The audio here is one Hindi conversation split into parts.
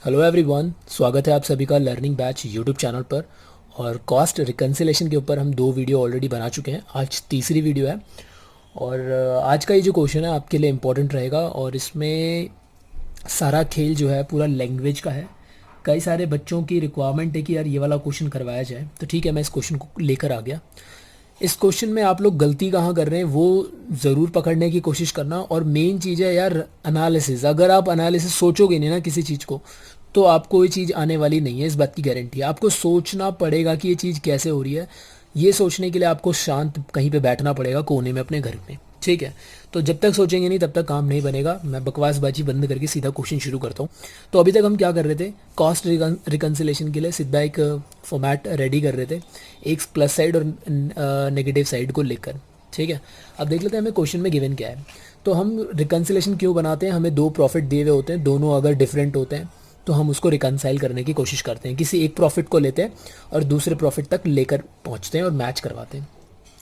हेलो एवरीवन, स्वागत है आप सभी का लर्निंग बैच यूट्यूब चैनल पर। और कॉस्ट रिकन्सिलेशन के ऊपर हम 2 वीडियो ऑलरेडी बना चुके हैं। आज तीसरी वीडियो है और आज का ये जो क्वेश्चन है आपके लिए इम्पोर्टेंट रहेगा। और इसमें सारा खेल जो है पूरा लैंग्वेज का है। कई सारे बच्चों की रिक्वायरमेंट है कि यार ये वाला क्वेश्चन करवाया जाए, तो ठीक है, मैं इस क्वेश्चन को लेकर आ गया। इस क्वेश्चन में आप लोग गलती कहाँ कर रहे हैं वो ज़रूर पकड़ने की कोशिश करना। और मेन चीज़ है यार एनालिसिस। अगर आप एनालिसिस सोचोगे नहीं ना किसी चीज़ को, तो आपको ये चीज़ आने वाली नहीं है, इस बात की गारंटी है। आपको सोचना पड़ेगा कि ये चीज़ कैसे हो रही है। ये सोचने के लिए आपको शांत कहीं पे बैठना पड़ेगा कोने में अपने घर में, ठीक है। तो जब तक सोचेंगे नहीं तब तक काम नहीं बनेगा। मैं बकवासबाजी बंद करके सीधा क्वेश्चन शुरू करता हूँ। तो अभी तक हम क्या कर रहे थे, कॉस्ट रिकन्सिलेशन के लिए सीधा एक फॉर्मेट रेडी कर रहे थे, एक प्लस साइड और नेगेटिव साइड को लेकर, ठीक है। अब देख लेते हैं हमें क्वेश्चन में गिवन क्या है। तो हम रिकन्सिलेशन क्यों बनाते हैं, हमें 2 प्रॉफिट दिए हुए होते हैं, दोनों अगर डिफरेंट होते हैं तो हम उसको रिकनसाइल करने की कोशिश करते हैं। किसी एक प्रॉफिट को लेते हैं और दूसरे प्रॉफिट तक लेकर पहुंचते हैं और मैच करवाते हैं।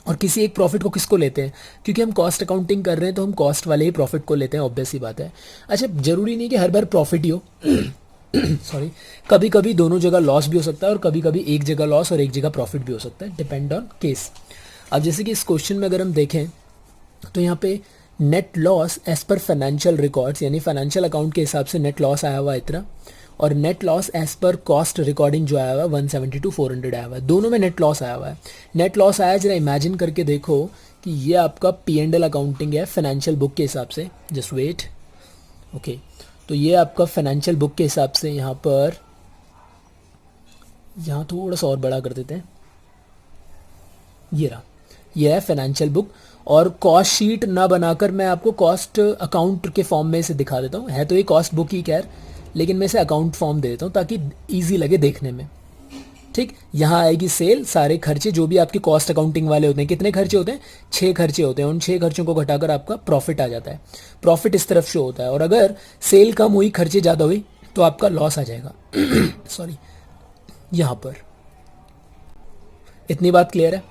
और किसी एक प्रॉफिट को किसको लेते हैं, क्योंकि हम कॉस्ट अकाउंटिंग कर रहे हैं तो हम कॉस्ट वाले ही प्रॉफिट को लेते हैं, ऑब्वियस ही बात है। अच्छा, ज़रूरी नहीं कि हर बार प्रॉफिट ही हो सॉरी, कभी कभी दोनों जगह लॉस भी हो सकता है और कभी कभी एक जगह लॉस और एक जगह प्रॉफिट भी हो सकता है, डिपेंड ऑन केस। अब जैसे कि इस क्वेश्चन में अगर हम देखें तो यहाँ पे net loss as per financial records, यानी फाइनेंशियल अकाउंट के हिसाब से नेट लॉस आया हुआ है इतना, और net loss as per cost recording जो आया हुआ है 170 to 400 आया हुआ है। दोनों में नेट लॉस आया हुआ है। नेट लॉस आया, जरा इमेजिन करके देखो कि ये आपका P&L अकाउंटिंग है फाइनेंशियल बुक के हिसाब से। Just wait, okay. तो ये आपका फाइनेंशियल बुक के हिसाब से यहाँ पर, यहाँ थोड़ा सा और बड़ा कर देते हैं, ये रहा, ये है फाइनेंशियल बुक। और कॉस्ट शीट ना बनाकर मैं आपको कॉस्ट अकाउंट के फॉर्म में इसे दिखा देता हूँ। है तो ये कॉस्ट बुक ही खैर, लेकिन मैं इसे अकाउंट फॉर्म दे देता हूँ ताकि इजी लगे देखने में, ठीक। यहाँ आएगी सेल, सारे खर्चे जो भी आपके कॉस्ट अकाउंटिंग वाले होते हैं। कितने खर्चे होते हैं, 6 खर्चे होते हैं। उन 6 खर्चों को घटाकर आपका प्रॉफिट आ जाता है। प्रॉफिट इस तरफ शो होता है, और अगर सेल कम हुई, खर्चे ज़्यादा हुई, तो आपका लॉस आ जाएगा सॉरी, यहाँ पर। इतनी बात क्लियर है।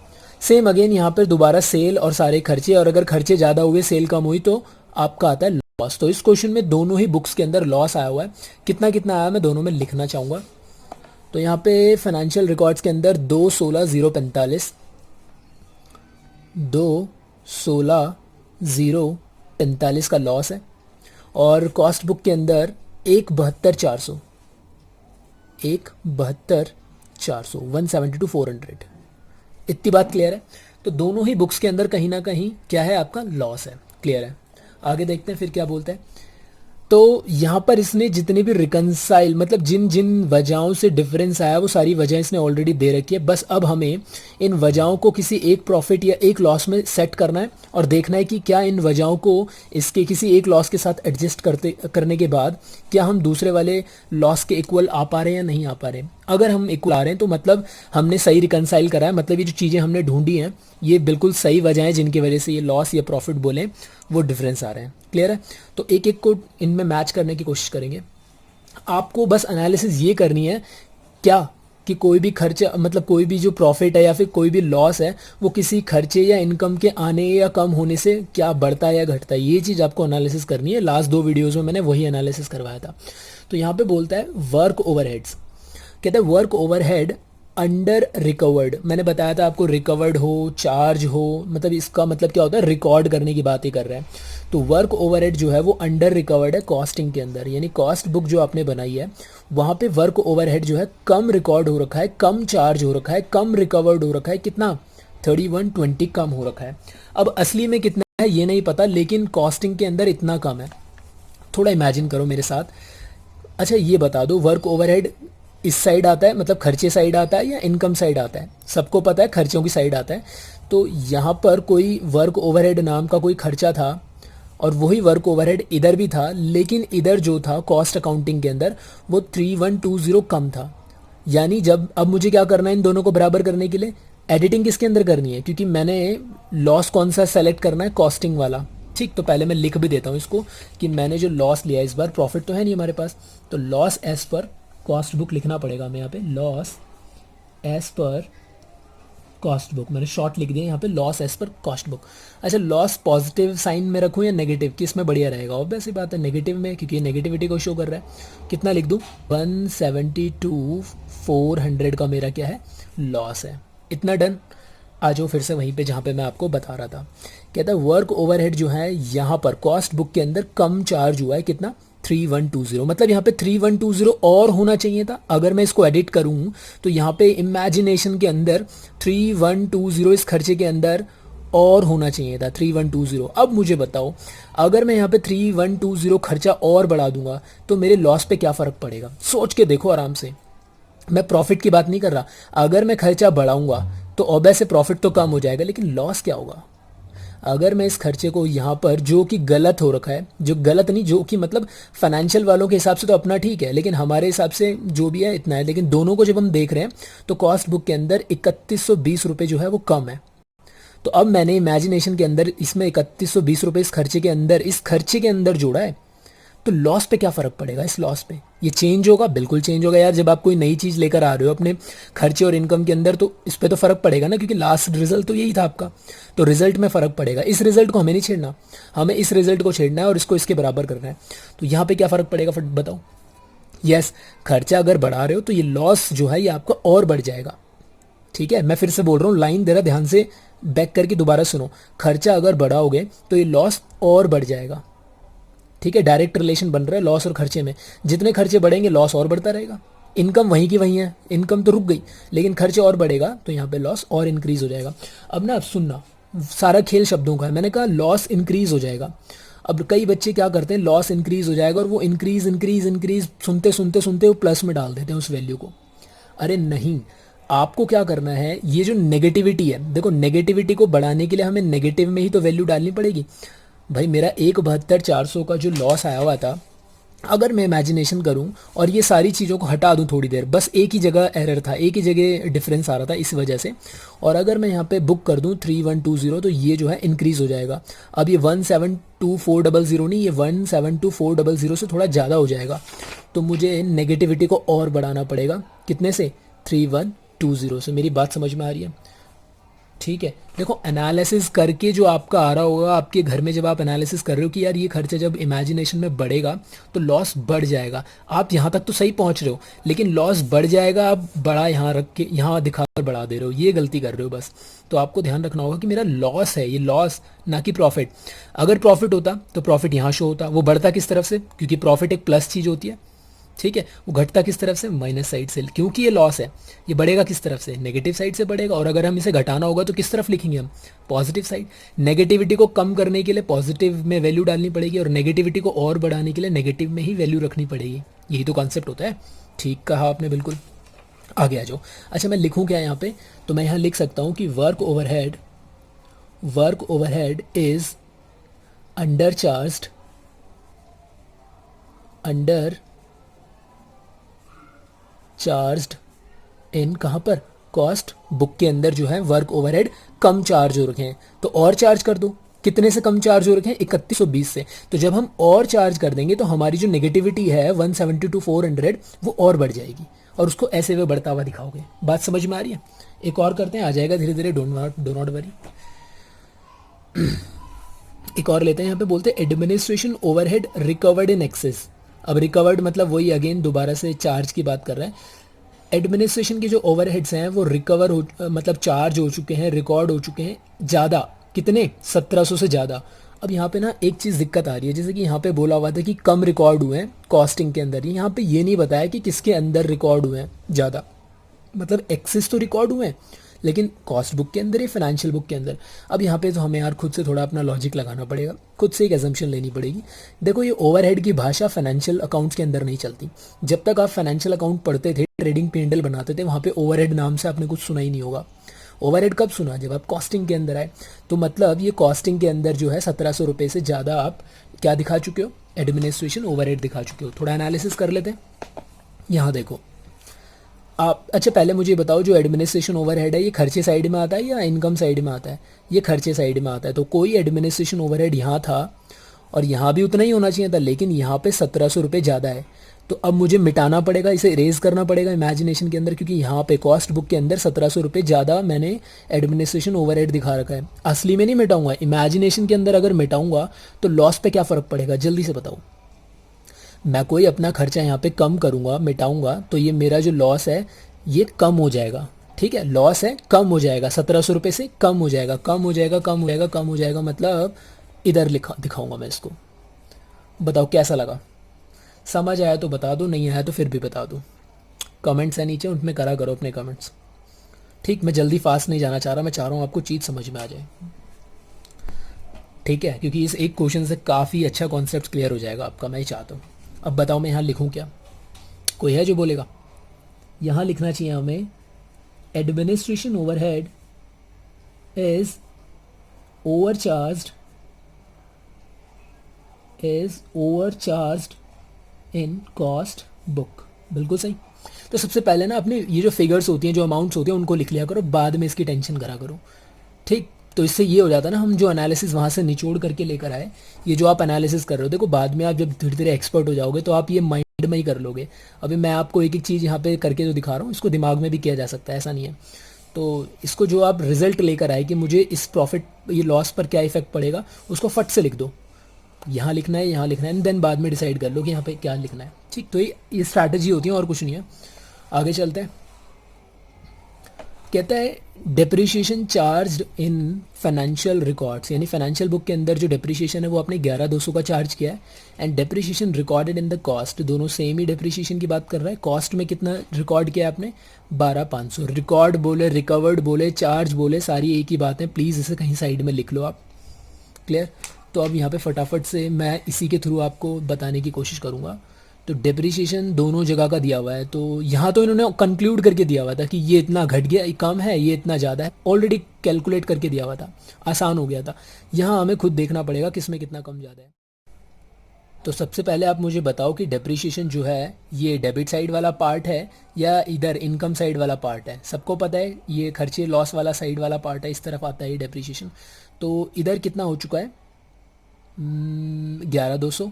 सेम अगेन यहाँ पर दोबारा सेल और सारे खर्चे, और अगर खर्चे ज़्यादा हुए, सेल कम हुई, तो आपका आता है लॉस। तो इस क्वेश्चन में दोनों ही बुक्स के अंदर लॉस आया हुआ है। कितना कितना आया मैं दोनों में लिखना चाहूँगा। तो यहाँ पे फाइनेंशियल रिकॉर्ड्स के अंदर 216,045, 216,045 का लॉस है। और कॉस्ट बुक के अंदर 172,400, 172,400, 170 to 400। इतनी बात क्लियर है। तो दोनों ही बुक्स के अंदर कहीं ना कहीं क्या है, आपका लॉस है। क्लियर है। आगे देखते हैं फिर क्या बोलते हैं। तो यहाँ पर इसने जितने भी रिकनसाइल, मतलब जिन जिन वजहों से डिफरेंस आया वो सारी वजह इसने ऑलरेडी दे रखी है। बस अब हमें इन वजहों को किसी एक प्रॉफिट या एक लॉस में सेट करना है और देखना है कि क्या इन वजहों को इसके किसी एक लॉस के साथ एडजस्ट करने के बाद क्या हम दूसरे वाले लॉस के इक्वल आ पा रहे हैं या नहीं आ पा रहे हैं। अगर हम इक्वल आ रहे हैं तो मतलब हमने सही रिकनसाइल करा है, मतलब ये जो चीज़ें हमने ढूंढी हैं ये बिल्कुल सही वजह है जिनकी वजह से ये लॉस या प्रॉफिट बोलें वो डिफरेंस आ रहे हैं। क्लियर है। तो एक एक को इनमें मैच करने की कोशिश करेंगे। आपको बस एनालिसिस ये करनी है क्या कि कोई भी खर्चे, मतलब कोई भी जो प्रॉफिट है या फिर कोई भी लॉस है वो किसी खर्चे या इनकम के आने या कम होने से क्या बढ़ता है या घटता है, ये चीज़ आपको एनालिसिस करनी है। लास्ट 2 वीडियोज़ में मैंने वही एनालिसिस करवाया था। तो यहाँ पे बोलता है वर्क ओवरहेड्स, कहता है वर्क ओवरहेड अंडर रिकवर्ड। मैंने बताया था आपको, रिकवर्ड हो, चार्ज हो, मतलब इसका मतलब क्या होता है, रिकॉर्ड करने की बात ही कर रहे हैं। तो वर्क ओवरहेड जो है वो अंडर रिकवर्ड है कॉस्टिंग के अंदर, यानी कॉस्ट बुक जो आपने बनाई है वहाँ पे वर्क ओवरहेड जो है कम रिकॉर्ड हो रखा है, कम चार्ज हो रखा है, कम रिकवर्ड हो रखा है। कितना, 3120 कम हो रखा है। अब असली में कितना है ये नहीं पता, लेकिन कॉस्टिंग के अंदर इतना कम है। थोड़ा इमेजिन करो मेरे साथ। अच्छा ये बता दो, वर्क ओवरहेड इस साइड आता है, मतलब खर्चे साइड आता है या इनकम साइड आता है। सबको पता है खर्चों की साइड आता है। तो यहाँ पर कोई वर्क ओवरहेड नाम का कोई खर्चा था और वही वर्क ओवरहेड इधर भी था, लेकिन इधर जो था कॉस्ट अकाउंटिंग के अंदर वो 3120 कम था। यानी जब अब मुझे क्या करना है इन दोनों को बराबर करने के लिए, एडिटिंग किसके अंदर करनी है, क्योंकि मैंने लॉस कौन सा सेलेक्ट करना है, कॉस्टिंग वाला। ठीक, तो पहले मैं लिख भी देता हूँ इसको कि मैंने जो लॉस लिया इस बार, प्रॉफिट तो है नहीं हमारे पास, तो loss as per cost book लिखना पड़ेगा हमें यहाँ पे, loss as per cost book, मैंने शॉर्ट लिख दिया यहाँ पे, loss as per cost book. अच्छा, लॉस पॉजिटिव साइन में रखूँ या नेगेटिव, किस में बढ़िया रहेगा? ऑब्वियस सी बात है नेगेटिव में, क्योंकि ये नेगेटिविटी को शो कर रहा है। कितना लिख दूँ? 172,400 का मेरा क्या है? लॉस है। इतना डन। आ जाओ फिर से वहीं पे जहाँ पे मैं आपको बता रहा था। कहता है वर्क ओवरहेड जो है यहाँ पर कॉस्ट बुक के अंदर कम चार्ज हुआ है, कितना? 3120। मतलब यहाँ पे 3120 और होना चाहिए था। अगर मैं इसको एडिट करूँ तो यहाँ पे इमेजिनेशन के अंदर 3120 इस खर्चे के अंदर और होना चाहिए था 3120। अब मुझे बताओ, अगर मैं यहाँ पे 3120 खर्चा और बढ़ा दूंगा तो मेरे लॉस पे क्या फ़र्क पड़ेगा? सोच के देखो आराम से। मैं प्रॉफिट की बात नहीं कर रहा। अगर मैं खर्चा बढ़ाऊंगा तो ऑब्वियस से प्रॉफिट तो कम हो जाएगा, लेकिन लॉस क्या होगा? अगर मैं इस खर्चे को यहाँ पर, जो कि गलत हो रखा है, जो गलत नहीं, जो कि मतलब फाइनेंशियल वालों के हिसाब से तो अपना ठीक है, लेकिन हमारे हिसाब से जो भी है इतना है, लेकिन दोनों को जब हम देख रहे हैं तो कॉस्ट बुक के अंदर 3120 रुपये जो है वो कम है। तो अब मैंने इमेजिनेशन के अंदर इसमें 3120 रुपये इस खर्चे के अंदर जोड़ा है, तो लॉस पे क्या फ़र्क पड़ेगा? इस लॉस पे ये चेंज होगा? बिल्कुल चेंज होगा यार। जब आप कोई नई चीज़ लेकर आ रहे हो अपने खर्चे और इनकम के अंदर, तो इस पे तो फ़र्क पड़ेगा ना, क्योंकि लास्ट रिजल्ट तो यही था आपका। तो रिजल्ट में फ़र्क पड़ेगा। इस रिजल्ट को हमें नहीं छेड़ना, हमें इस रिजल्ट को छेड़ना है और इसको इसके बराबर करना है। तो यहाँ पे क्या फ़र्क पड़ेगा फट बताओ? यस, खर्चा अगर बढ़ा रहे हो तो ये लॉस जो है ये आपका और बढ़ जाएगा। ठीक है, मैं फिर से बोल रहा हूँ, लाइन जरा ध्यान से बैक करके दोबारा सुनो। खर्चा अगर बढ़ाओगे तो ये लॉस और बढ़ जाएगा। ठीक है, डायरेक्ट रिलेशन बन रहा है लॉस और खर्चे में। जितने खर्चे बढ़ेंगे लॉस और बढ़ता रहेगा। इनकम वहीं की वहीं है, इनकम तो रुक गई, लेकिन खर्चे और बढ़ेगा तो यहाँ पे लॉस और इंक्रीज हो जाएगा। अब ना, अब सुनना, सारा खेल शब्दों का है। मैंने कहा लॉस इंक्रीज हो जाएगा। अब कई बच्चे क्या करते हैं, लॉस इंक्रीज हो जाएगा और वो इंक्रीज इंक्रीज इंक्रीज सुनते सुनते सुनते वो प्लस में डाल देते हैं उस वैल्यू को। अरे नहीं, आपको क्या करना है, ये जो नेगेटिविटी है, देखो नेगेटिविटी को बढ़ाने के लिए हमें नेगेटिव में ही तो वैल्यू डालनी पड़ेगी। भाई मेरा 172,400 का जो लॉस आया हुआ था, अगर मैं इमेजिनेशन करूं और ये सारी चीज़ों को हटा दूं थोड़ी देर, बस एक ही जगह एरर था, एक ही जगह डिफरेंस आ रहा था इस वजह से, और अगर मैं यहाँ पे बुक कर दूं 3120 तो ये जो है इंक्रीज़ हो जाएगा। अब ये 172,400 नहीं, ये 172,400 से थोड़ा ज़्यादा हो जाएगा। तो मुझे नेगेटिविटी को और बढ़ाना पड़ेगा, कितने से? 3120 से। मेरी बात समझ में आ रही है? ठीक है, देखो एनालिसिस करके जो आपका आ रहा होगा आपके घर में, जब आप एनालिसिस कर रहे हो कि यार ये खर्चा जब इमेजिनेशन में बढ़ेगा तो लॉस बढ़ जाएगा, आप यहाँ तक तो सही पहुँच रहे हो, लेकिन लॉस बढ़ जाएगा आप बड़ा यहाँ रख के यहाँ दिखाकर बढ़ा दे रहे हो, ये गलती कर रहे हो बस। तो आपको ध्यान रखना होगा कि मेरा लॉस है, ये लॉस ना कि प्रॉफिट। अगर प्रॉफिट होता तो प्रॉफिट यहाँ शो होता। वो बढ़ता किस तरफ से? क्योंकि प्रॉफिट एक प्लस चीज़ होती है। ठीक है, वो घटता किस तरफ से? माइनस साइड से, क्योंकि ये लॉस है। ये बढ़ेगा किस तरफ से? नेगेटिव साइड से बढ़ेगा। और अगर हम इसे घटाना होगा तो किस तरफ लिखेंगे हम? Positive side. नेगेटिविटी को कम करने के लिए पॉजिटिव में वैल्यू डालनी पड़ेगी और नेगेटिविटी को और बढ़ाने के लिए नेगेटिव में ही वैल्यू रखनी पड़ेगी। यही तो कॉन्सेप्ट होता है। ठीक कहा आपने, बिल्कुल। आगे आ जाओ। अच्छा, मैं लिखूँ क्या यहाँ पे? तो मैं यहाँ लिख सकता हूँ कि work overhead is undercharged in, कहाँ पर? कॉस्ट बुक के अंदर जो है वर्क ओवरहेड कम चार्ज हो रखे हैं, तो और चार्ज कर दो। कितने से कम चार्ज हो रखे हैं? 3120 से। तो जब हम और चार्ज कर देंगे तो हमारी जो नेगेटिविटी है 172,400 वो और बढ़ जाएगी, और उसको ऐसे वे बढ़ता हुआ दिखाओगे। बात समझ में आ रही है? एक और करते हैं, आ जाएगा धीरे धीरे, डो नॉट वरी। एक और लेते हैं। यहाँ पे बोलते हैं administration overhead recovered in excess. अब रिकवर्ड मतलब वही अगेन दोबारा से चार्ज की बात कर रहा है। एडमिनिस्ट्रेशन के जो ओवरहेड्स हैं वो रिकवर हो, मतलब चार्ज हो चुके हैं, रिकॉर्ड हो चुके हैं ज़्यादा। कितने? 1700 से ज़्यादा। अब यहाँ पे ना एक चीज़ दिक्कत आ रही है, जैसे कि यहाँ पे बोला हुआ था कि कम रिकॉर्ड हुए हैं कॉस्टिंग के अंदर, यहाँ पे ये नहीं बताया कि किसके अंदर रिकॉर्ड हुए हैं ज़्यादा। मतलब एक्सेस तो रिकॉर्ड हुए हैं, लेकिन कॉस्ट बुक के अंदर या फाइनेंशियल बुक के अंदर। अब यहाँ पे तो हमें यार खुद से थोड़ा अपना लॉजिक लगाना पड़ेगा, खुद से एक एजम्पशन लेनी पड़ेगी। देखो, ये ओवरहेड की भाषा फाइनेंशियल अकाउंट्स के अंदर नहीं चलती। जब तक आप फाइनेंशियल अकाउंट पढ़ते थे, ट्रेडिंग P&L बनाते थे, वहाँ पे ओवरहेड नाम से आपने कुछ सुना ही नहीं होगा। ओवरहेड कब सुना? जब आप कॉस्टिंग के अंदर आए। तो मतलब ये कॉस्टिंग के अंदर जो है 1700 रुपये से ज़्यादा आप क्या दिखा चुके हो? एडमिनिस्ट्रेशन ओवरहेड दिखा चुके हो। थोड़ा एनालिसिस कर लेते हैं। यहाँ देखो आप, अच्छा पहले मुझे बताओ, जो एडमिनिस्ट्रेशन ओवरहेड है ये खर्चे साइड में आता है या इनकम साइड में आता है? ये खर्चे साइड में आता है। तो कोई एडमिनिस्ट्रेशन ओवरहेड यहाँ था और यहाँ भी उतना ही होना चाहिए था, लेकिन यहाँ पे 1700 रुपये ज़्यादा है। तो अब मुझे मिटाना पड़ेगा, इसे इरेज करना पड़ेगा इमेजिनेशन के अंदर, क्योंकि यहाँ पे कॉस्ट बुक के अंदर 1700 रुपये ज़्यादा मैंने एडमिनिस्ट्रेशन ओवरहेड दिखा रखा है। असली में नहीं मिटाऊंगा, इमेजिनेशन के अंदर अगर मिटाऊंगा तो लॉस पे क्या फ़र्क पड़ेगा, जल्दी से बताओ। मैं कोई अपना खर्चा यहाँ पे कम करूँगा, मिटाऊंगा, तो ये मेरा जो लॉस है ये कम हो जाएगा। ठीक है, लॉस है कम हो जाएगा, 1700 रुपये से कम हो जाएगा, कम हो जाएगा, कम हो जाएगा, कम हो जाएगा, मतलब इधर दिखाऊंगा मैं इसको। बताओ कैसा लगा, समझ आया तो बता दो, नहीं आया तो फिर भी बता दो। कमेंट्स है नीचे, उनमें करा करो अपने कमेंट्स। ठीक, मैं जल्दी फास्ट नहीं जाना चाह रहा, मैं चाह रहा हूँ आपको चीज़ समझ में आ जाए। ठीक है, क्योंकि इस एक क्वेश्चन से काफ़ी अच्छा कॉन्सेप्ट क्लियर हो जाएगा आपका, मैं ही चाहता हूँ। अब बताओ मैं यहाँ लिखूँ क्या, कोई है जो बोलेगा? यहाँ लिखना चाहिए हमें administration overhead is overcharged in cost book. बिल्कुल सही। तो सबसे पहले ना अपने ये जो फिगर्स होती हैं, जो अमाउंट्स होती हैं, उनको लिख लिया करो, बाद में इसकी टेंशन करा करो। ठीक, तो इससे ये हो जाता है ना, हम जो एनालिसिस वहाँ से निचोड़ करके लेकर आए, ये जो आप एनालिसिस कर रहे हो, देखो बाद में आप जब धीरे धीरे एक्सपर्ट हो जाओगे तो आप ये माइंड में ही कर लोगे। अभी मैं आपको एक एक चीज़ यहाँ पे करके जो दिखा रहा हूँ, इसको दिमाग में भी किया जा सकता है, ऐसा नहीं है। तो इसको जो आप रिजल्ट लेकर आए कि मुझे इस प्रॉफिट, ये लॉस पर क्या इफेक्ट पड़ेगा, उसको फट से लिख दो। यहाँ लिखना है, यहाँ लिखना है, एंड देन बाद में डिसाइड कर लो कि यहाँ पे क्या लिखना है। ठीक, तो ये स्ट्रैटेजी होती है और कुछ नहीं है। आगे चलते हैं। कहता है depreciation charge in financial records, यानी फाइनेंशियल बुक के अंदर जो डेप्रिसिएशन है वो आपने 11,200 का चार्ज किया है, and depreciation recorded in the cost, दोनों सेम ही डेप्रिसिएशन की बात कर रहा है। कॉस्ट में कितना रिकॉर्ड किया है आपने? 12,500। रिकॉर्ड बोले, रिकवर्ड बोले, चार्ज बोले, सारी एक ही बात है। प्लीज़ इसे कहीं साइड में लिख लो आप। क्लियर? तो अब यहाँ पे फटाफट से मैं इसी के थ्रू आपको बताने की कोशिश करूँगा। तो डेप्रिसिएशन दोनों जगह का दिया हुआ है, तो यहाँ तो इन्होंने कंक्लूड करके दिया हुआ था कि ये इतना घट गया, ये कम है, ये इतना ज़्यादा है, ऑलरेडी कैलकुलेट करके दिया हुआ था, आसान हो गया था। यहाँ हमें खुद देखना पड़ेगा किसमें कितना कम ज़्यादा है। तो सबसे पहले आप मुझे बताओ कि डेप्रिसिएशन जो है ये डेबिट साइड वाला पार्ट है या इधर इनकम साइड वाला पार्ट है? सबको पता है ये खर्चे लॉस वाला साइड वाला पार्ट है, इस तरफ आता है ये डेप्रिसिएशन। तो इधर कितना हो चुका है? 11,200।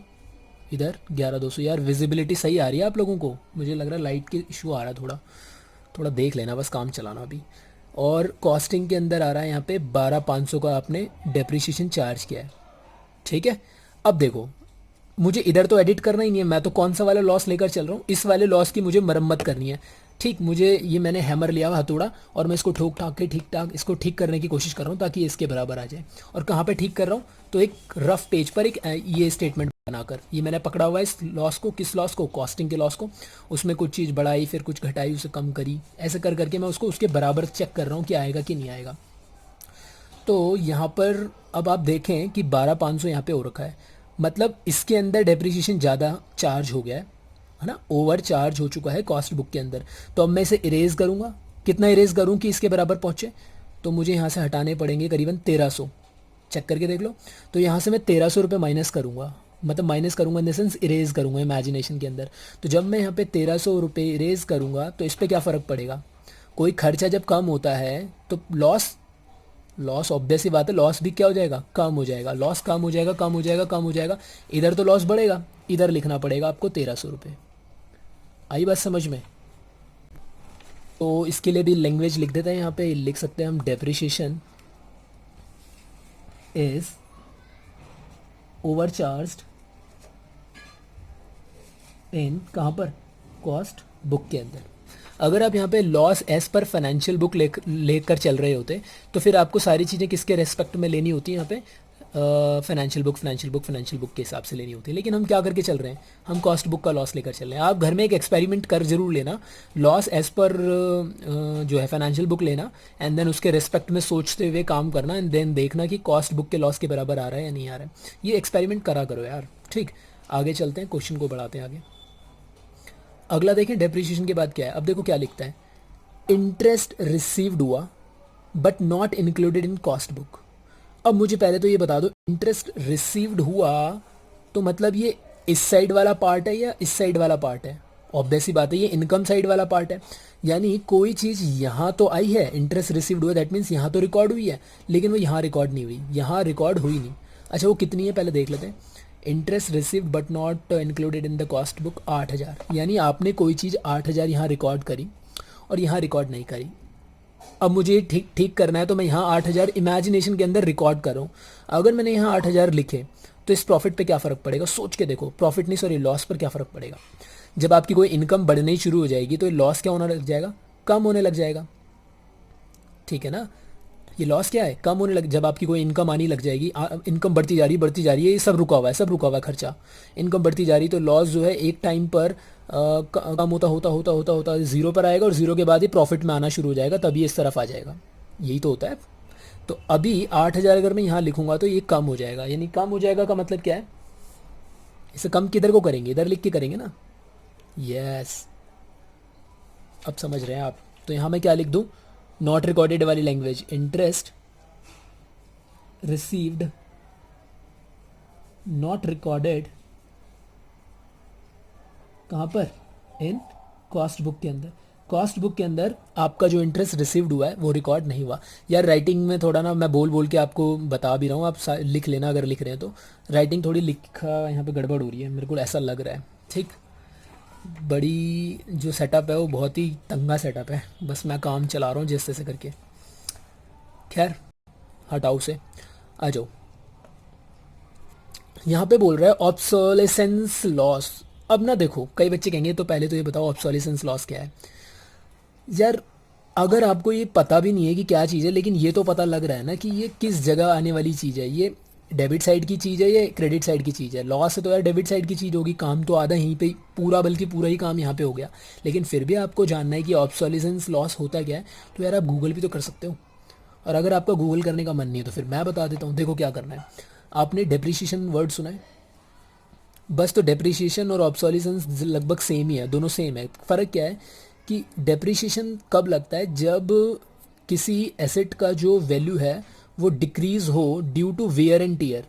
इधर 11,200। यार विजिबिलिटी सही आ रही है आप लोगों को? मुझे लग रहा है लाइट की इशू आ रहा है, थोड़ा थोड़ा देख लेना, बस काम चलाना अभी। और कॉस्टिंग के अंदर आ रहा है यहाँ पे 12,500 का आपने डेप्रिसिएशन चार्ज किया है। ठीक है, अब देखो मुझे इधर तो एडिट करना ही नहीं है, मैं तो कौन सा वाला लॉस लेकर चल रहा हूँ, इस वाले लॉस की मुझे मरम्मत करनी है। ठीक, मुझे ये मैंने हैमर लिया हुआ हथौड़ा, और मैं इसको ठोक ठाक के ठीक ठाक इसको ठीक करने की कोशिश कर रहा हूँ ताकि इसके बराबर आ जाए। और कहाँ पे ठीक कर रहा हूँ? तो एक रफ पेज पर एक ये स्टेटमेंट बनाकर, ये मैंने पकड़ा हुआ है इस लॉस को। किस लॉस को? कॉस्टिंग के लॉस को। उसमें कुछ चीज़ बढ़ाई, फिर कुछ घटाई, उसे कम करी, ऐसे कर करके मैं उसको उसके बराबर चेक कर रहा हूँ कि आएगा कि नहीं आएगा। तो यहाँ पर अब आप देखें कि 12,500 यहाँ पे हो रखा है, मतलब इसके अंदर डेप्रिसिएशन ज़्यादा चार्ज हो गया है ना, ओवर चार्ज हो चुका है कॉस्ट बुक के अंदर। तो अब मैं इसे इरेज करूँगा, कितना इरेज करूँ कि इसके बराबर पहुँचे? तो मुझे यहाँ से हटाने पड़ेंगे करीबन 1,300। चेक करके देख लो। तो यहाँ से मैं 1,300 रुपये माइनस करूँगा, मतलब माइनस करूँगा इन द सेंस इरेज करूँगा इमेजिनेशन के अंदर। तो जब मैं यहाँ पे 1,300 रुपये इरेज करूँगा तो इस पर क्या फ़र्क पड़ेगा? कोई खर्चा जब कम होता है तो लॉस ऑब्वियस सी बात है, लॉस भी क्या हो जाएगा? कम हो जाएगा। लॉस कम हो जाएगा, कम हो जाएगा, कम हो जाएगा। इधर तो लॉस बढ़ेगा, इधर लिखना पड़ेगा आपको 1,300 रुपये। आई बात समझ में? तो इसके लिए भी लैंग्वेज लिख देते हैं, यहाँ पे लिख सकते हैं हम डेप्रिसिएशन इज ओवरचार्ज्ड इन, कहाँ पर? कॉस्ट बुक के अंदर। अगर आप यहाँ पे loss as per financial book लेकर चल रहे होते तो फिर आपको सारी चीज़ें किसके रेस्पेक्ट में लेनी होती है? यहाँ पे फाइनेंशियल बुक के हिसाब से लेनी होती है। लेकिन हम क्या करके चल रहे हैं? हम कॉस्ट बुक का लॉस लेकर चल रहे हैं। आप घर में एक एक्सपेरिमेंट कर जरूर लेना, लॉस एज पर जो है फाइनेंशियल बुक लेना, एंड देन उसके रेस्पेक्ट में सोचते हुए काम करना, एंड देन देखना कि कॉस्ट बुक के लॉस के बराबर आ रहा है या नहीं आ रहा है। ये एक्सपेरिमेंट करा करो यार। ठीक, आगे चलते हैं, क्वेश्चन को बढ़ाते हैं आगे। अगला देखें, डेप्रिसिएशन के बाद क्या है? अब देखो क्या लिखता है, इंटरेस्ट रिसीव्ड हुआ but not included in cost book. अब मुझे पहले तो ये बता दो, इंटरेस्ट रिसीव्ड हुआ तो मतलब ये इस साइड वाला पार्ट है या इस साइड वाला पार्ट है? ऑब्वियस सी बात है, ये इनकम साइड वाला पार्ट है। यानी कोई चीज़ यहाँ तो आई है, इंटरेस्ट रिसीव्ड हुआ, दैट मीन्स यहाँ तो रिकॉर्ड हुई है, लेकिन वो यहाँ रिकॉर्ड नहीं हुई, यहाँ रिकॉर्ड हुई नहीं। अच्छा वो कितनी है पहले देख लेते हैं। Interest received but not included in the cost book 8,000, यानी आपने कोई चीज़ 8,000 यहाँ रिकॉर्ड करी और यहाँ रिकॉर्ड नहीं करी। अब मुझे ठीक ठीक करना है तो मैं यहाँ 8,000 इमेजिनेशन के अंदर रिकॉर्ड कर रहा हूँ। अगर मैंने यहाँ 8,000 लिखे तो इस प्रॉफिट पे क्या फ़र्क पड़ेगा, सोच के देखो। प्रॉफिट नहीं, सॉरी, लॉस पर क्या फ़र्क पड़ेगा। जब आपकी कोई इनकम बढ़नी शुरू हो जाएगी तो लॉस क्या होने लग जाएगा, कम होने लग जाएगा। ठीक है ना, ये लॉस क्या है, कम होने लग। जब आपकी कोई इनकम आनी लग जाएगी, इनकम बढ़ती जा रही है, ये सब रुका हुआ है, सब रुका हुआ है खर्चा, इनकम बढ़ती जा रही, तो लॉस जो है एक टाइम पर कम होता होता होता होता होता ज़ीरो पर आएगा और ज़ीरो के बाद ही प्रॉफिट में आना शुरू हो जाएगा, तभी इस तरफ आ जाएगा। यही तो होता है। तो अभी 8,000 अगर मैं यहाँ लिखूंगा तो ये कम हो जाएगा, यानी कम हो जाएगा का मतलब क्या है, इसे कम किधर को करेंगे, इधर लिख के करेंगे ना। यस, अब समझ रहे हैं आप। तो यहाँ मैं क्या लिख दूँ, नॉट रिकॉर्डेड वाली language, interest received not recorded, कहाँ पर, इन कॉस्ट बुक के अंदर। कॉस्ट बुक के अंदर आपका जो इंटरेस्ट रिसीव्ड हुआ है वो रिकॉर्ड नहीं हुआ। यार राइटिंग में थोड़ा ना, मैं बोल बोल के आपको बता भी रहा हूँ, आप लिख लेना अगर लिख रहे हैं तो। राइटिंग थोड़ी लिखा यहाँ पे गड़बड़ हो रही है, मेरे को ऐसा लग रहा है। ठीक, बड़ी जो सेटअप है वो बहुत ही तंगा सेटअप है, बस मैं काम चला रहा हूँ जिस से करके। खैर हटाओ से, आ जाओ। यहाँ पे बोल रहा है ऑब्सोलेसेंस लॉस। अब ना देखो, कई बच्चे कहेंगे तो पहले तो ये बताओ ऑब्सोलेसेंस लॉस क्या है। यार अगर आपको ये पता भी नहीं है कि क्या चीज़ है, लेकिन ये तो पता लग रहा है ना कि ये किस जगह आने वाली चीज़ है, ये डेबिट साइड की चीज़ है, ये क्रेडिट साइड की चीज़ है। लॉस है तो यार डेबिट साइड की चीज़ होगी, काम तो आधा यहीं पे पूरा, बल्कि पूरा ही काम यहाँ पे हो गया। लेकिन फिर भी आपको जानना है कि ऑब्सोलेसेंस लॉस होता क्या है, तो यार आप गूगल भी तो कर सकते हो। और अगर आपका गूगल करने का मन नहीं है तो फिर मैं बता देता हूँ। देखो क्या करना है, आपने डेप्रिसिएशन वर्ड सुना है, बस। तो डेप्रिसिएशन और ऑब्सोलिसेंस लगभग सेम ही है, दोनों सेम है। फ़र्क क्या है कि डेप्रिसिएशन कब लगता है, जब किसी एसेट का जो वैल्यू है वो डिक्रीज़ हो due to wear and tear.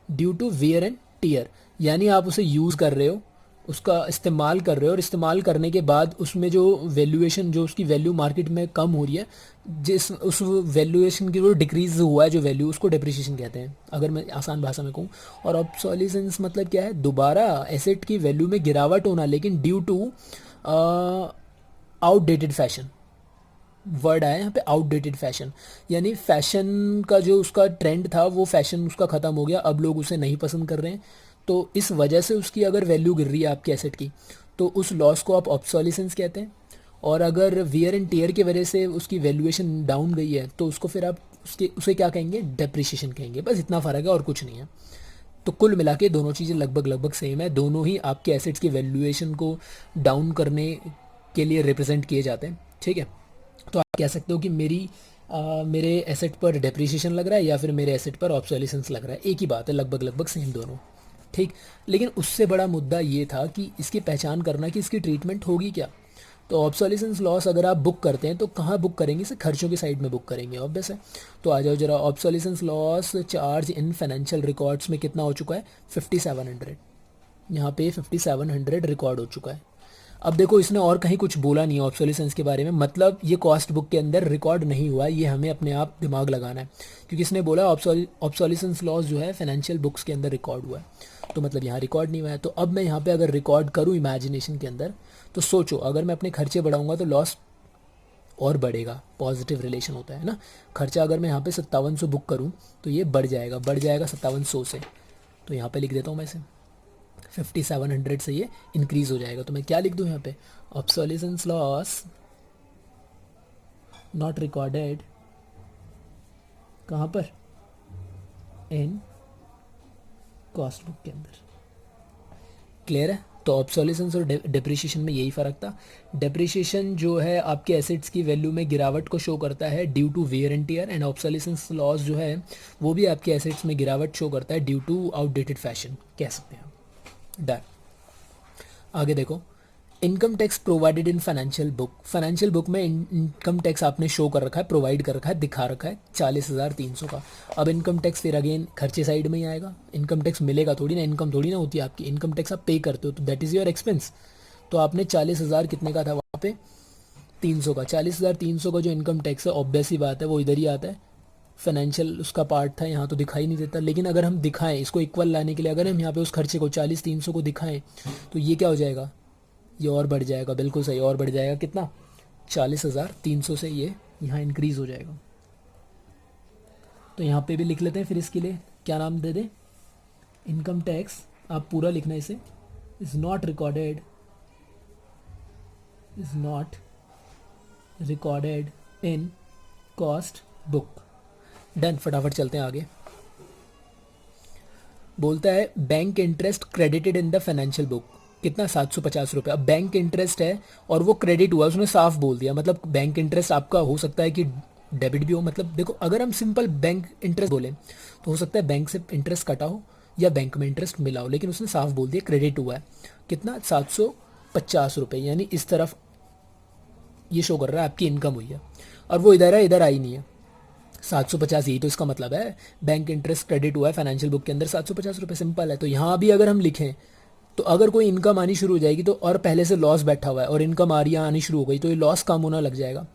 Due to wear and tear यानी आप उसे यूज़ कर रहे हो, उसका इस्तेमाल कर रहे हो, और इस्तेमाल करने के बाद उसमें जो वैल्यूएशन, जो उसकी वैल्यू मार्केट में कम हो रही है, जिस उस वैल्यूएशन की जो डिक्रीज हुआ है जो वैल्यू, उसको डेप्रिसिएशन कहते हैं, अगर मैं आसान भाषा में कहूँ। और ऑब्सोलिसेंस मतलब क्या है, दोबारा एसेट की वैल्यू में गिरावट होना, लेकिन due to outdated fashion. Word आया यहाँ पे, आउटडेटेड फैशन, यानी फैशन का जो उसका ट्रेंड था वो फैशन उसका ख़त्म हो गया, अब लोग उसे नहीं पसंद कर रहे हैं, तो इस वजह से उसकी अगर वैल्यू गिर रही है आपके एसेट की, तो उस लॉस को आप ऑब्सोलिसेंस कहते हैं। और अगर वियर एंड टीयर की वजह से उसकी वैल्यूएशन डाउन गई है तो उसको फिर आप उसे क्या कहेंगे, डेप्रिसिएशन कहेंगे। बस इतना फ़र्क है और कुछ नहीं है। तो कुल मिला के दोनों चीज़ें लगभग लगभग सेम है, दोनों ही आपके एसेट्स की वैल्यूएशन को डाउन करने के लिए रिप्रेजेंट किए जाते हैं। ठीक है, तो आप कह सकते हो कि मेरे एसेट पर डेप्रिसिएशन लग रहा है या फिर मेरे एसेट पर ऑब्सोलिसेंस लग रहा है, एक ही बात है, लगभग लगभग सेम दोनों। ठीक, लेकिन उससे बड़ा मुद्दा ये था कि इसकी पहचान करना कि इसकी ट्रीटमेंट होगी क्या। तो ऑब्सोलिसेंस लॉस अगर आप बुक करते हैं तो कहाँ बुक करेंगे, इसे खर्चों की साइड में बुक करेंगे, ऑब्वियस है। तो आ जाओ जरा, obsolescence loss charge in financial records में कितना हो चुका है, 5700। यहाँ पे 5700 रिकॉर्ड हो चुका है। अब देखो इसने और कहीं कुछ बोला नहीं है ऑब्सोलिसेंस के बारे में, मतलब ये कॉस्ट बुक के अंदर रिकॉर्ड नहीं हुआ है, ये हमें अपने आप दिमाग लगाना है, क्योंकि इसने बोला ऑब्सोलिसेंस लॉस जो है फाइनेंशियल बुक्स के अंदर रिकॉर्ड हुआ है, तो मतलब यहाँ रिकॉर्ड नहीं हुआ है। तो अब मैं यहाँ पे अगर रिकॉर्ड करूँ इमेजिनेशन के अंदर, तो सोचो अगर मैं अपने खर्चे बढ़ाऊंगा तो लॉस और बढ़ेगा, पॉजिटिव रिलेशन होता है ना। खर्चा अगर मैं यहाँ पे 5700 बुक करूँ तो ये बढ़ जाएगा 5700 से, तो यहाँ पे लिख देता हूँ मैं इसे 5700 से ये इंक्रीज हो जाएगा। तो मैं क्या लिख दूँ यहाँ पे, ऑब्सोलिसेंस लॉस नॉट रिकॉर्डेड, कहाँ पर, इन कॉस्ट बुक के अंदर। क्लियर है। तो ऑब्सोलिसेंस और डेप्रिसिएशन में यही फ़र्क था। डेप्रिसिएशन जो है आपके एसेट्स की वैल्यू में गिरावट को शो करता है due to wear and tear, and obsolescence loss जो है वो भी आपके एसेट्स में गिरावट शो करता है ड्यू टू आउटडेटेड फैशन, कह सकते हैं। डन। आगे देखो, income tax provided in financial book. Financial book में इनकम टैक्स आपने शो कर रखा है, प्रोवाइड कर रखा है, दिखा रखा है 40,300 का। अब इनकम टैक्स फिर अगेन खर्चे साइड में ही आएगा, इनकम टैक्स मिलेगा थोड़ी ना, इनकम थोड़ी ना होती है आपकी, इनकम टैक्स आप पे करते हो, तो दैट इज़ योर एक्सपेंस। तो आपने 40,000 कितने का था वहाँ पे, 300 का, 40,300 का जो इनकम टैक्स है ऑब्वियस ही बात है वो इधर ही आता है, फाइनेंशियल उसका पार्ट था, यहाँ तो दिखाई नहीं देता। लेकिन अगर हम दिखाएं इसको इक्वल लाने के लिए, अगर हम यहाँ पे उस खर्चे को 40-300 को दिखाएं तो ये क्या हो जाएगा, ये और बढ़ जाएगा, बिल्कुल सही, और बढ़ जाएगा कितना, 40,300 से ये यहाँ इंक्रीज़ हो जाएगा। तो यहाँ पे भी लिख लेते हैं, फिर इसके लिए क्या नाम दे दें, इनकम टैक्स, आप पूरा लिखना इसे, is not recorded in cost book. Done, फटाफट चलते हैं आगे। बोलता है bank interest credited in the financial book, कितना, 750 रुपये। अब बैंक इंटरेस्ट है और वो क्रेडिट हुआ, उसने साफ बोल दिया, मतलब बैंक इंटरेस्ट आपका हो सकता है कि डेबिट भी हो। मतलब देखो, अगर हम सिंपल बैंक इंटरेस्ट बोलें तो हो सकता है बैंक से इंटरेस्ट कटा हो या बैंक में इंटरेस्ट मिला हो, लेकिन उसने साफ बोल दिया क्रेडिट हुआ है, कितना, 750 रुपये, यानी इस तरफ ये शो कर रहा है आपकी इनकम हुई है, और वो इधर है, इधर आई नहीं है। 750, यही तो इसका मतलब है, बैंक इंटरेस्ट क्रेडिट हुआ है फाइनेंशियल बुक के अंदर 750 रुपये, सिंपल है। तो यहाँ भी अगर हम लिखें तो अगर कोई इनकम आनी शुरू हो जाएगी तो, और पहले से लॉस बैठा हुआ है और इनकम आ रही है, आनी शुरू हो गई, तो ये लॉस कम होना लग जाएगा।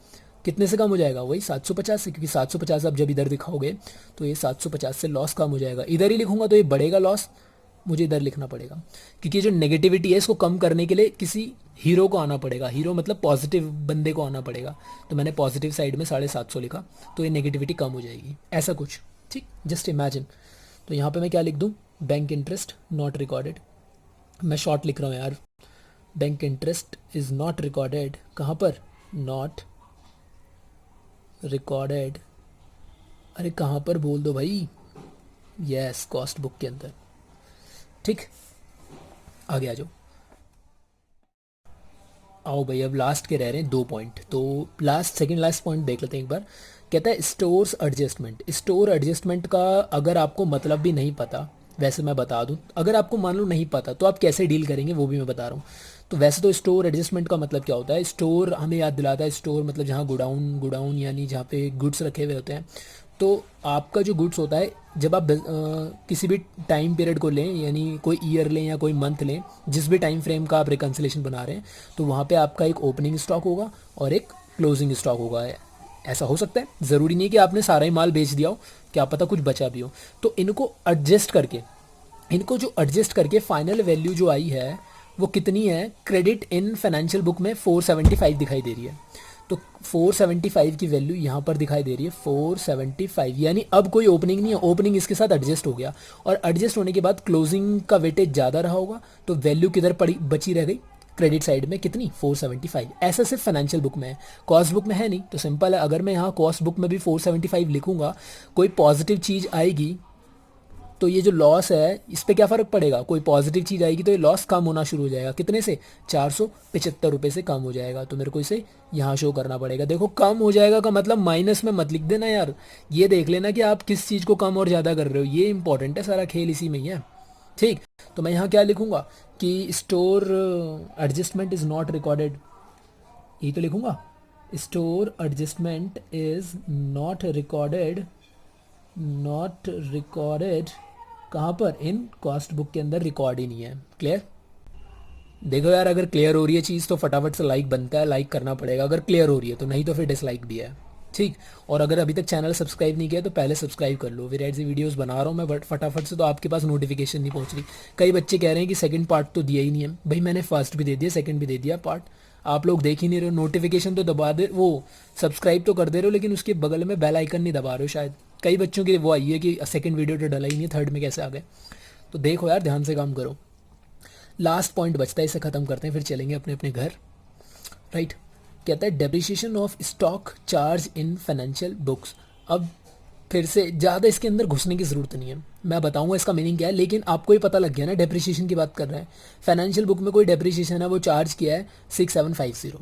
कितने से कम हो जाएगा, वही 750 से, क्योंकि 750 आप जब इधर दिखाओगे तो ये 750 से लॉस कम हो जाएगा। इधर ही लिखूंगा तो ये बढ़ेगा लॉस, मुझे इधर लिखना पड़ेगा, क्योंकि जो नेगेटिविटी है इसको कम करने के लिए किसी हीरो को आना पड़ेगा, हीरो मतलब पॉजिटिव बंदे को आना पड़ेगा। तो मैंने पॉजिटिव साइड में 750 लिखा, तो ये नेगेटिविटी कम हो जाएगी, ऐसा कुछ, ठीक, जस्ट इमेजिन। तो यहाँ पे मैं क्या लिख दूँ, बैंक इंटरेस्ट नॉट रिकॉर्डेड, मैं शॉर्ट लिख रहा हूँ यार, bank interest is not recorded, कहाँ पर, नॉट रिकॉर्डेड, अरे कहाँ पर बोल दो भाई, यस, कॉस्ट बुक के अंदर, ठीक। आगे आ जाओ, आओ भाई, अब लास्ट के रह रहे हैं 2 पॉइंट, तो सेकंड लास्ट पॉइंट देख लेते हैं एक बार। कहता है स्टोर्स एडजस्टमेंट। स्टोर एडजस्टमेंट का अगर आपको मतलब भी नहीं पता, वैसे मैं बता दूं, अगर आपको मान लो नहीं पता तो आप कैसे डील करेंगे वो भी मैं बता रहा हूँ। तो वैसे तो स्टोर एडजस्टमेंट का मतलब क्या होता है, स्टोर हमें याद दिलाता है, स्टोर मतलब जहाँ गुडाउन यानी जहाँ पे गुड्स रखे हुए होते हैं। तो आपका जो गुड्स होता है, जब आप किसी भी टाइम पीरियड को लें, यानी कोई ईयर लें या कोई मंथ लें, जिस भी टाइम फ्रेम का आप रिकन्सिलेशन बना रहे हैं, तो वहाँ पे आपका एक ओपनिंग स्टॉक होगा और एक क्लोजिंग स्टॉक होगा। ऐसा हो सकता है, ज़रूरी नहीं कि आपने सारा ही माल बेच दिया हो, क्या पता कुछ बचा भी हो। तो इनको जो एडजस्ट करके फाइनल वैल्यू जो आई है वो कितनी है, क्रेडिट इन फाइनेंशियल बुक में 475 दिखाई दे रही है। तो 475 की वैल्यू यहाँ पर दिखाई दे रही है, 475, यानी अब कोई ओपनिंग नहीं है, ओपनिंग इसके साथ एडजस्ट हो गया, और एडजस्ट होने के बाद क्लोजिंग का वेटेज ज़्यादा रहा होगा, तो वैल्यू किधर पड़ी, बची रह गई क्रेडिट साइड में, कितनी, 475। ऐसा सिर्फ फाइनेंशियल बुक में है, कॉस्ट बुक में है नहीं। तो सिंपल है, अगर मैं यहाँ कॉस्ट बुक में भी 475 लिखूंगा, कोई पॉजिटिव चीज़ आएगी तो ये जो लॉस है इस पर क्या फ़र्क पड़ेगा, कोई पॉजिटिव चीज़ आएगी तो ये लॉस कम होना शुरू हो जाएगा, कितने से, 475 रुपये से कम हो जाएगा। तो मेरे को इसे यहाँ शो करना पड़ेगा। देखो, कम हो जाएगा का मतलब माइनस में मत लिख देना यार, ये देख लेना कि आप किस चीज़ को कम और ज़्यादा कर रहे हो, ये इंपॉर्टेंट है, सारा खेल इसी में ही है, ठीक। तो मैं यहाँ क्या लिखूँगा कि store adjustment is not recorded, यही तो लिखूँगा, store adjustment is not recorded कहाँ पर, इन कॉस्ट बुक के अंदर रिकॉर्ड ही नहीं है। क्लियर? देखो यार, अगर क्लियर हो रही है चीज़ तो फटाफट से लाइक बनता है, लाइक करना पड़ेगा अगर क्लियर हो रही है तो, नहीं तो फिर डिसलाइक भी है, ठीक। और अगर अभी तक चैनल सब्सक्राइब नहीं किया तो पहले सब्सक्राइब कर लो, फिर ऐसी वीडियोस बना रहा हूँ मैं बट फटाफट से, तो आपके पास नोटिफिकेशन नहीं पहुँच रही। कई बच्चे कह रहे हैं कि सेकंड पार्ट तो दिया ही नहीं है, भाई मैंने फर्स्ट भी दे दिया, सेकंड भी दे दिया पार्ट, आप लोग देख ही नहीं रहे हो। नोटिफिकेशन तो दबा दे, वो सब्सक्राइब तो कर दे रहे हो, लेकिन उसके बगल में बेल आइकन नहीं दबा रहे हो शायद। कई बच्चों की वो आई है कि सेकंड वीडियो तो डला ही नहीं, थर्ड में कैसे आ गए। तो देखो यार, ध्यान से काम करो। लास्ट पॉइंट बचता है, इसे ख़त्म करते हैं, फिर चलेंगे अपने अपने घर, राइट। कहता है depreciation of stock charge in financial books. अब फिर से ज़्यादा इसके अंदर घुसने की ज़रूरत नहीं है, मैं बताऊंगा इसका मीनिंग क्या है, लेकिन आपको ही पता लग गया ना, डेप्रिसिएशन की बात कर रहे हैं। फाइनेंशियल बुक में कोई डेप्रिसिएशन है, वो चार्ज किया है 6750,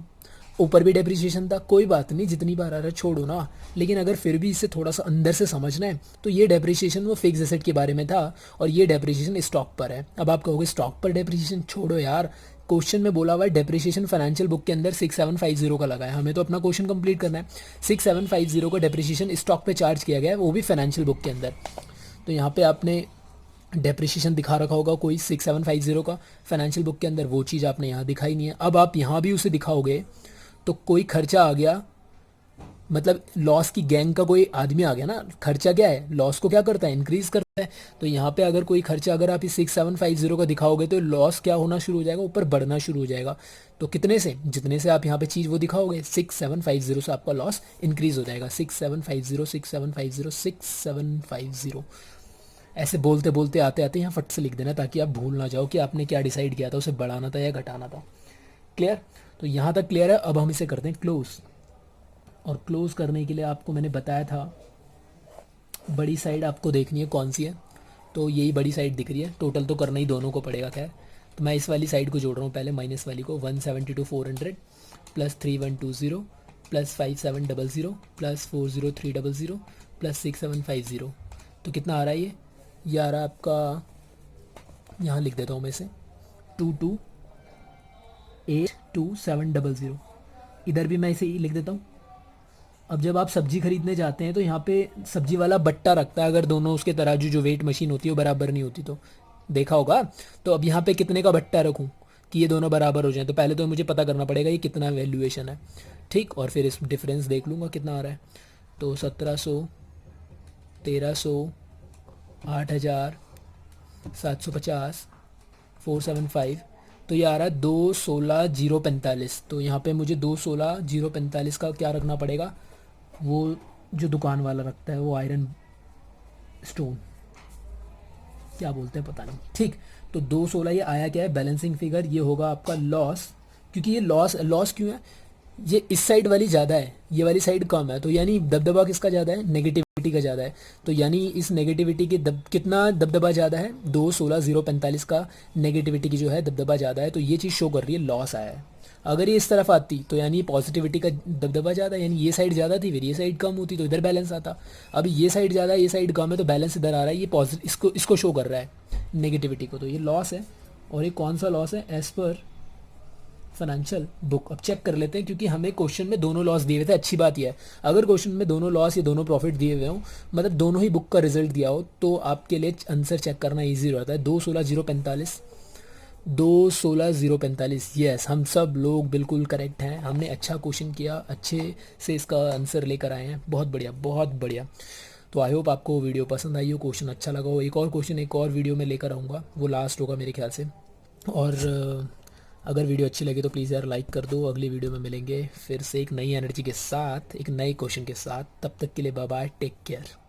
ऊपर भी डेप्रिसिएशन था, कोई बात नहीं, जितनी बार आ रहा है छोड़ो ना। लेकिन अगर फिर भी इसे थोड़ा सा अंदर से समझना है तो ये डेप्रिसिएशन वो फिक्स एसेट के बारे में था, और ये डेप्रिसिएशन स्टॉक पर है। अब आप कहोगे स्टॉक पर डेप्रिसिएशन, छोड़ो यार, क्वेश्चन में बोला हुआ है डेप्रिसिएशन फाइनेंशियल बुक के अंदर 6750 का लगा है, हमें तो अपना क्वेश्चन कंप्लीट करना है। 6750 का डेप्रिसिएशन स्टॉक पे चार्ज किया गया है, वो भी फाइनेंशियल बुक के अंदर। तो यहाँ पे आपने डेप्रिसिएशन दिखा रखा होगा कोई 6750 का फाइनेंशियल बुक के अंदर, वो चीज़ आपने यहाँ दिखाई नहीं है। अब आप यहाँ भी उसे दिखाओगे तो कोई खर्चा आ गया मतलब लॉस की गैंग का कोई आदमी आ गया ना, खर्चा क्या है, लॉस को क्या करता है, इंक्रीज करता है। तो यहाँ पे अगर कोई खर्चा अगर आप इस 6750 का दिखाओगे तो लॉस क्या होना शुरू हो जाएगा, ऊपर बढ़ना शुरू हो जाएगा। तो कितने से, जितने से आप यहाँ पे चीज़ वो दिखाओगे 6750 से आपका लॉस इंक्रीज हो जाएगा। 6750 6750 6750 ऐसे बोलते बोलते आते आते यहाँ फट से लिख देना, ताकि आप भूल ना जाओ कि आपने क्या डिसाइड किया था, उसे बढ़ाना था या घटाना था। क्लियर? तो यहाँ तक क्लियर है। अब हम इसे करते हैं क्लोज। और क्लोज करने के लिए आपको मैंने बताया था बड़ी साइड आपको देखनी है कौन सी है, तो यही बड़ी साइड दिख रही है। टोटल तो करना ही दोनों को पड़ेगा, खैर। तो मैं इस वाली साइड को जोड़ रहा हूँ पहले, माइनस वाली को। 172,400 प्लस 3120 प्लस 5700 प्लस 40300 प्लस 6750। तो कितना आ रहा है ये आ रहा है आपका, यहाँ लिख देता हूँ मैं इसे, 22,82700। इधर भी मैं इसे लिख देता हूँ। अब जब आप सब्जी खरीदने जाते हैं तो यहाँ पे सब्जी वाला बट्टा रखता है, अगर दोनों उसके तराजू जो वेट मशीन होती है वो बराबर नहीं होती, तो देखा होगा। तो अब यहाँ पे कितने का बट्टा रखूँ कि ये दोनों बराबर हो जाएं, तो पहले तो मुझे पता करना पड़ेगा ये कितना वैल्यूएशन है, ठीक। और फिर इस डिफरेंस देख लूँगा कितना आ रहा है। तो 1700, 1300, 8000, 750, 475, तो ये आ रहा है 216,045। तो यहाँ पे मुझे 216,045 का क्या रखना पड़ेगा, वो जो दुकान वाला रखता है, वो आयरन स्टोन क्या बोलते हैं पता नहीं, ठीक। तो 216 ये आया क्या है, बैलेंसिंग फिगर। ये होगा आपका लॉस, क्योंकि ये लॉस लॉस क्यों है, ये इस साइड वाली ज़्यादा है, ये वाली साइड कम है, तो यानी दबदबा किसका ज़्यादा है, नेगेटिविटी का ज़्यादा है। तो यानी इस नेगेटिविटी के कितना दबदबा ज़्यादा है, 216,045 का नेगेटिविटी की जो है दबदबा ज़्यादा है, तो ये चीज़ शो कर रही है लॉस आया है। अगर ये इस तरफ आती तो यानी पॉजिटिविटी का दबदबा ज़्यादा, यानी ये साइड ज़्यादा थी, फिर ये साइड कम होती तो इधर बैलेंस आता। अब ये साइड ज़्यादा है, ये साइड कम है, तो बैलेंस इधर आ रहा है, ये पॉजिटिव इसको शो कर रहा है नेगेटिविटी को, तो ये लॉस है। और ये कौन सा लॉस है, एज पर फाइनेंशियल बुक। अब चेक कर लेते हैं, क्योंकि हमें क्वेश्चन में दोनों लॉस दिए हुए थे। अच्छी बात यह है, अगर क्वेश्चन में दोनों लॉस या दोनों प्रॉफिट दिए हुए हों, मतलब दोनों ही बुक का रिजल्ट दिया हो, तो आपके लिए आंसर चेक करना ईजी रहता है। 216,045, 216,045, यस, हम सब लोग बिल्कुल करेक्ट हैं। हमने अच्छा क्वेश्चन किया, अच्छे से इसका आंसर लेकर आए हैं, बहुत बढ़िया बहुत बढ़िया। तो आई होप आपको वीडियो पसंद आई हो, क्वेश्चन अच्छा लगा हो। एक और क्वेश्चन एक और वीडियो में लेकर आऊँगा, वो लास्ट होगा मेरे ख्याल से। और अगर वीडियो अच्छी लगे तो प्लीज़ यार लाइक कर दो। अगली वीडियो में मिलेंगे फिर से एक नई एनर्जी के साथ, एक नए क्वेश्चन के साथ। तब तक के लिए बाय बाय, टेक केयर।